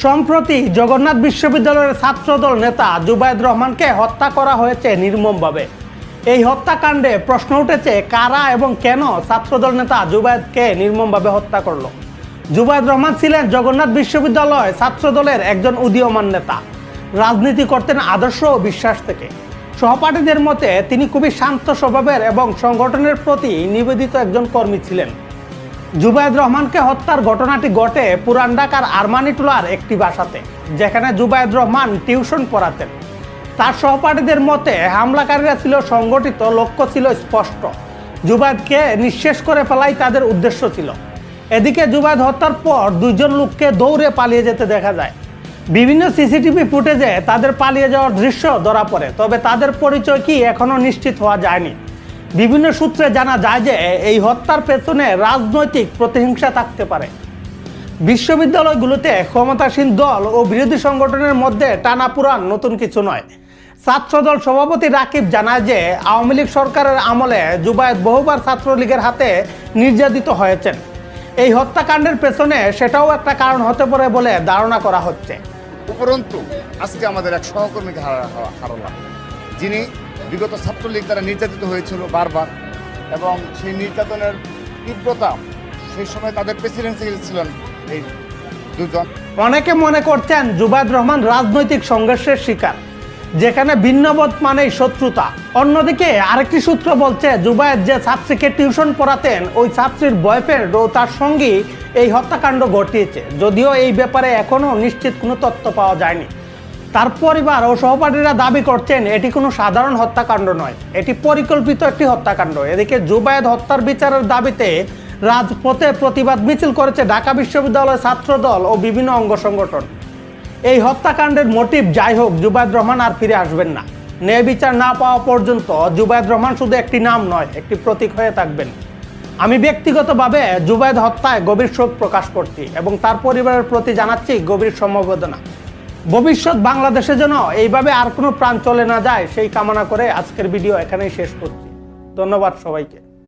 সম্প্রতি জগন্নাথ বিশ্ববিদ্যালয়ের ছাত্রদল নেতা জুবায়েদ রহমানকে হত্যা করা হয়েছে নির্মমভাবে। এই হত্যাকাণ্ডে প্রশ্ন উঠেছে কারা এবং কেন ছাত্রদল নেতা জুবায়েদকে নির্মমভাবে হত্যা করলো। জুবায়েদ রহমান ছিলেন জগন্নাথ বিশ্ববিদ্যালয় ছাত্রদলের একজন উদীয়মান নেতা। রাজনীতি করতেন আদর্শ ও বিশ্বাস থেকে। সহপাঠীদের মতে তিনি খুবই শান্ত স্বভাবের এবং সংগঠনের প্রতি নিবেদিত একজন কর্মী ছিলেন। জুবায়েদ রহমানকে হত্যার ঘটনাটি ঘটে পুরান ঢাকার আরমানিটোলার একটি বাসাতে, যেখানে জুবায়েদ রহমান টিউশন পড়াতেন। তার সহপাঠীদের মতে হামলাকারীরা ছিল সংগঠিত, লক্ষ্য ছিল স্পষ্ট। জুবায়েদকে নিঃশেষ করে ফেলাই তাদের উদ্দেশ্য ছিল। এদিকে জুবায়েদ হত্যার পর দুইজন লোককে দৌড়ে পালিয়ে যেতে দেখা যায়। বিভিন্ন সিসিটিভি ফুটেজে তাদের পালিয়ে যাওয়ার দৃশ্য ধরা পড়ে, তবে তাদের পরিচয় কি এখনো নিশ্চিত হওয়া যায়নি। বিভিন্ন সূত্রে জানা যায় যে এই হত্যার পেছনে রাজনৈতিক প্রতিহিংসা থাকতে পারে। বিশ্ববিদ্যালয়গুলোতে ক্ষমতাসীন দল ও বিরোধী সংগঠনের মধ্যে টানাপোড়েন নতুন কিছু নয়। ছাত্রদল সভাপতি রাকিব জানায় যে আওয়ামী লীগ সরকারের আমলে জুবায়েদ বহুবার ছাত্রলীগের হাতে নির্যাতিত হয়েছেন। এই হত্যাকাণ্ডের পেছনে সেটাও একটা কারণ হতে পারে বলে ধারণা করা হচ্ছে। উপরন্তু আজকে আমাদের এক সহকর্মীকে হারালাম, যিনি বিগত ছাত্রলীগ দ্বারা নির্যাতিত হয়েছিল বারবার, এবং সেই নির্যাতনের তীব্রতা সেই সময় তাদের প্রেসিডেন্সি ছিলেন এই দুজন। অনেকে মনে করছেন জুবায়েদ রহমান রাজনৈতিক সংঘর্ষের শিকার, যেখানে ভিন্নমত মানেই শত্রুতা। অন্যদিকে আরেকটি সূত্র বলছে জুবায়েদ যে ছাত্রীকে টিউশন পড়াতেন ওই ছাত্রীর বয়ফ্রেন্ড ও তার সঙ্গী এই হত্যাকাণ্ড ঘটিয়েছে, যদিও এই ব্যাপারে এখনও নিশ্চিত কোনো তথ্য পাওয়া যায়নি। তার পরিবার ও সহপাঠীরা দাবি করছেন এটি কোনো সাধারণ হত্যাকাণ্ড নয়, এটি পরিকল্পিত একটি হত্যাকাণ্ড। এদিকে জুবায়েদ হত্যার বিচারের দাবিতে রাজপথে প্রতিবাদ মিছিল করেছে ঢাকা বিশ্ববিদ্যালয় ছাত্রদল ও বিভিন্ন অঙ্গ সংগঠন। এই হত্যাকাণ্ডের মোটিভ যাই হোক, জুবায়েদ রহমান আর ফিরে আসবেন না। ন্যায় বিচার না পাওয়া পর্যন্ত জুবায়েদ রহমান শুধু একটি নাম নয়, একটি প্রতীক হয়ে থাকবেন। আমি ব্যক্তিগতভাবে জুবায়েদ হত্যায় গভীর শোক প্রকাশ করছি এবং তার পরিবারের প্রতি জানাচ্ছি গভীর সমবেদনা। ভবিষ্যৎ বাংলাদেশে যেন এইভাবে আর কোনো প্রাণ চলে না যায় সেই কামনা করে আজকের ভিডিও এখানেই শেষ করছি। ধন্যবাদ সবাইকে।